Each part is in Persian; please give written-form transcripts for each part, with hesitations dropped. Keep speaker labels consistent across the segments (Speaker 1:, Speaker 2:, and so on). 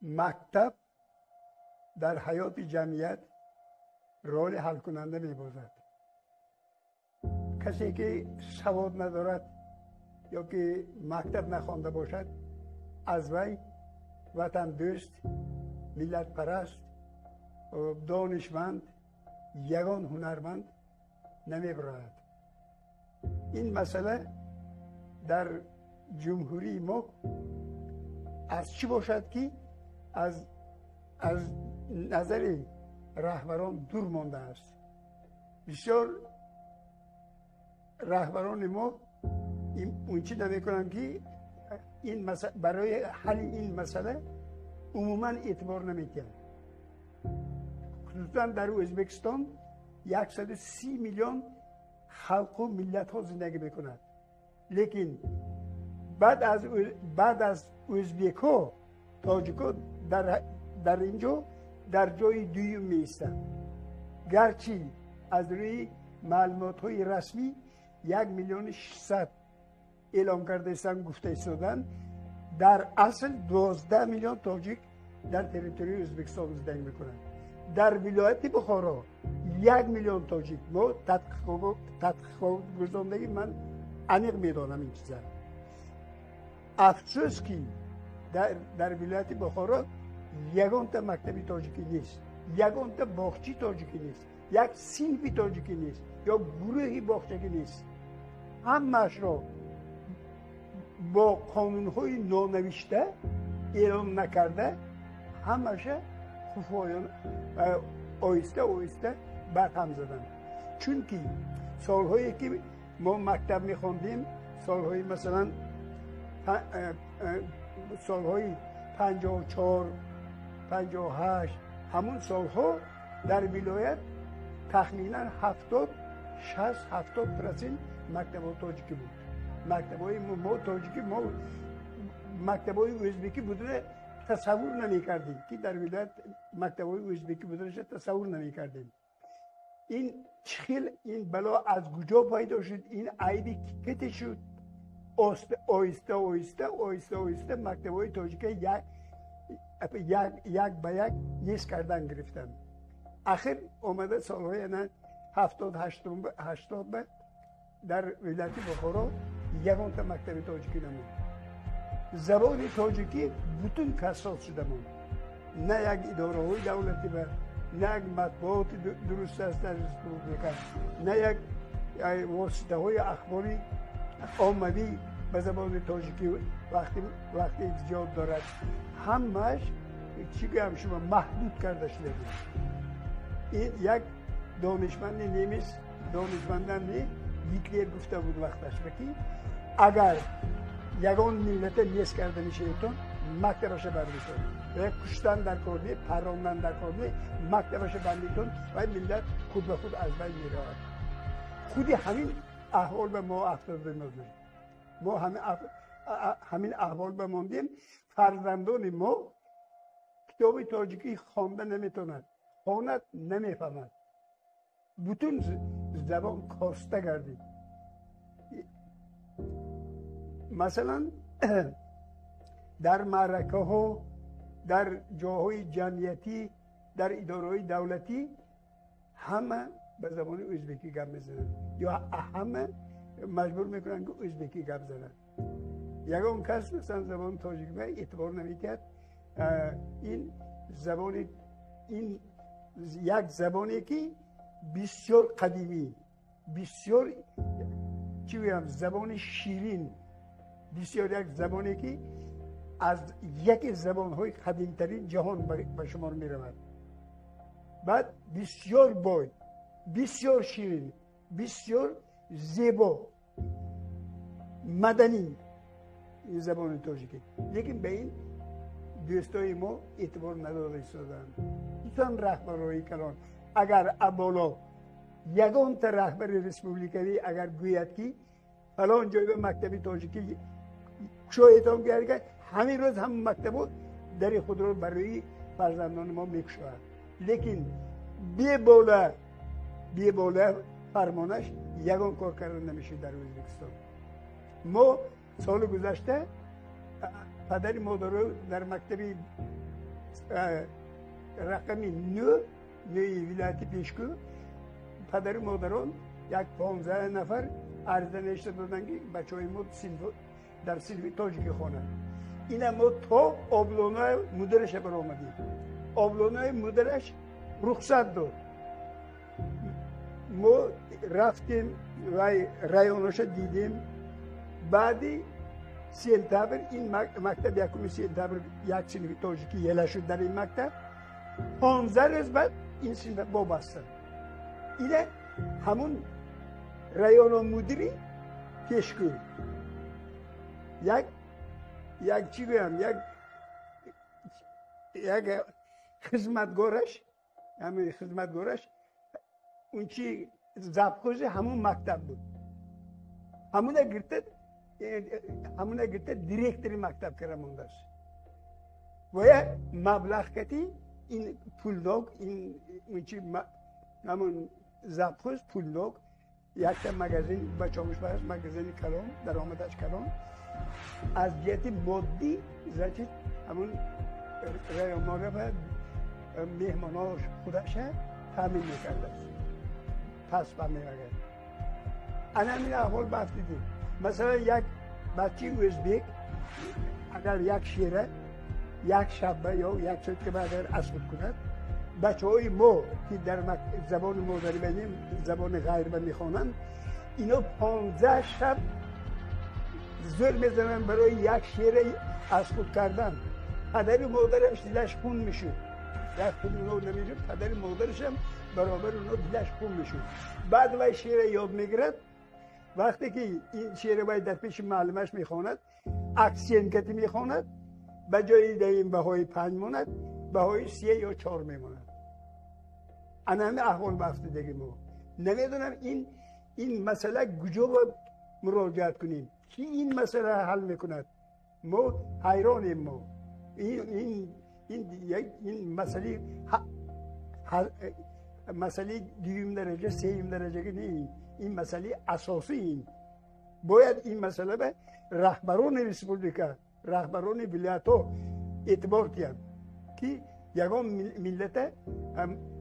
Speaker 1: مکتب در حیات جمعیت رول حل کننده می‌بازد. کسی که سواد ندارد یا که مکتب نخوانده باشد از وی وطن دوست، ملت پرست، دانشمند، یگان هنرمند نمی‌براید. این مسئله در جمهوری ما از چی باشد که از نظر رهبران دور مانده است. بسیار رهبران ما اون چی نمی‌کنند که این مسئله برای حل این مسئله عموما اعتبار نمی‌کنند. خصوصا در ازبکستان 130 میلیون خلق و ملت ها زندگی میکنند، لیکن بعد از ازبک ها تاجیک ها در اینجا در جای دوم میستند. گرچه از روی معلومات های رسمی 1,600,000 اعلام کرده ایستند، گفته ایستادند، در اصل 12 میلیون تاجیک در تریتوری ازبکستان زندگی میکنند. در ولایت بخارا 1 میلیون تاجیک. ما تحقیقات گزاردگی من عمیق میدانم این چیزا. افسوس که در ولایت بخارا یگان تا مکتبی تاجیکی نیست، یگان تا باغچی تاجیکی نیست، یک صنفی تاجیکی نیست یا گروهی باغچگی نیست. همه‌اش را با قانون‌های نانوشته اعلام نکرده، همه‌اش خفایان آیسته آیسته برهم زدن. چون که سالهایی که ما مکتب میخوندیم، سالهای مثلا سالهای 54 58 همون سالها در ولایت تخمینا 70% مکتب تاجیکی بود. مکتب های ما تاجیکی، ما مکتب های ازبکی بودن تصور نمی کردیم که در ولایت مکتب های ازبکی بودنش تصور نمی کردیم. این این بلا از کجا پیدا شد؟ این عیبی که شد آیسته آیسته آیسته آیسته مکتب های تاجیکی یک به یک نیست کردن گرفتن. آخر اومده سالهای 70-80 به در ولایت بخارا یگان تا مکتب تاجیکی نمود. زبان تاجیکی بتون کساد شده بود. نه یک اداره های دولتی و نه یک مطبوعات درست است در ریسپوبلیکا، نه یک واسطه های اخباری آمدی به زبان تاجیکی وقتی زیاد دارد. همش چی گویم شما محدود کرده شده. این یک دانشمند نیمیز، دانشمندان هیتلر گفته بود وقتش که اگر یگان ملت نیست کرده میشه ایتون مکتبش بردیتون و کشتن در کردی، پراندن در کردی مکتبش بردیتون و ملت خود به خود از بین میره. خودی همین احوال به ما افتاده نداریم. ما همین احوال به ماندیم. فرزندان ما کتاب تاجیکی خوانده نمیتونند، خواند نمیفهمند، بتون زبان کاسته گردید. مثلا در معرکه ها، در جاهای جمعیتی، در اداره های دولتی همه به زبان ازبکی گپ میزنن یا همه مجبور میکنن که ازبکی گپ زنن. یگان کس مثلا زبان تاجیکی به اعتبار نمیکرد. این زبان، این یک زبانی که بسیار قدیمی، بسیار چی بگم زبان شیرین، بسیار یک زبانی که از یک زبان‌های قدیمی‌ترین جهان به شمار می‌رود. بعد بسیار بای، بسیار شیرین، بسیار زیبا، مدنی این زبان تاجیکی. لیکن به این دوستای ما اعتبار نداده ایستادند. ایشان رهبرای کلان اگر ابالا یگان تا رهبر ریسپوبلیکایی اگر گوید که فلان جای مکتبی تاجیکی شایدان گرد، همین روز هم مکتب در خود رو برای فرزندان ما میکشوند. لیکن بی بالا فرمانش یگان کار کردن نمیشه در ازبکستان. ما سال گذشته پدر مادر رو در مکتبی رقمی نوی ولایت پیشکو پدر و مادران یک 15 نفر عرضه نوشته دادن که بچه های ما در سیلوی تاجیکی خوانند. این ما تا آبلونای مدرش برآمدیم. آبلونای مدرش رخصت داد. ما رفتیم و رایانش دیدیم. بعدی سپتامبر این مکتب یکم سپتامبر یک سیلوی تاجیکی یله شد در این مکتب. 15 روز بعد این سیلوی بابستن. اینه همون رایان مدیری پیشکو یک چی بگم یک خدمتگارش اون چی زبخوش همون مکتب بود. همونه گرفته دیرکتری مکتب کرده است. و یه مبلغ کتی این پولناک این اون چی همون زبخوش پولناک یک مگزین بچه‌مش باشه مگزین کلام درآمدش کلام از جهت مادی زدی همون رایانماره و مهماناش خودش تامین میکرده پس برمیگرده. انا همین احوال بافتیدیم. مثلا یک بچه ازبک اگر یک شیره یک شبه یا یک چوت که بعد اسود کند بچه های ما که در زبان مادری بینیم زبان غیر میخوانند اینا 15 شب زور میزنن برای یک شیر از خود کردن. پدر و مادرش دلش خون میشود. یک خود اونا نمیشود پدر و مادرش هم برابر اونا دلش خون میشود. بعد وای شیر یاد میگیرد. وقتی که این شیر وای در پیش معلمش میخواند اکسین کتی میخواند به جای دهیم بهای 5 ماند بهای 3 یا 4 میماند. انا همه احوال بافتیدگی ما. نمیدونم این مسئله کجا باید مراجعت کنیم کی این مسئله حل میکند. ما حیرانیم. ما این مسئله دویم درجه سوم درجه که نیست. این مسئله اساسی این باید این مسئله به رهبران ریسپوبلیکا رهبران ولایت ها اعتبار دهند که یگان ملت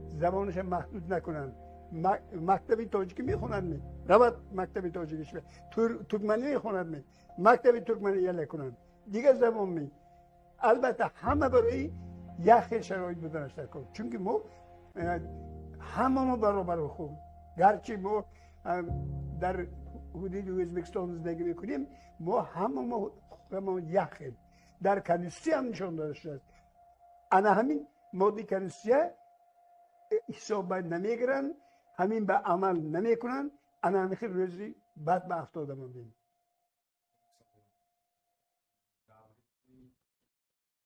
Speaker 1: زبانش محدود نکنند. مکتب تاجیکی میخونند رواد مکتب تاجیکیش ترکمنی میخونند مکتب ترکمنی یله کنند دیگه زبان البته همه برای یک شرایط بدنش کن چون که ما همه برابر خوب گرچه ما در حدود ازبکستان زندگی میکنیم ما همه یخیم. در کنیستی هم نشان داده شده. انا همین مادی کنیستی حساب نمیگیرن همین به عمل نمیکنن. انا همین روزی بعد به افتاده من بینیم.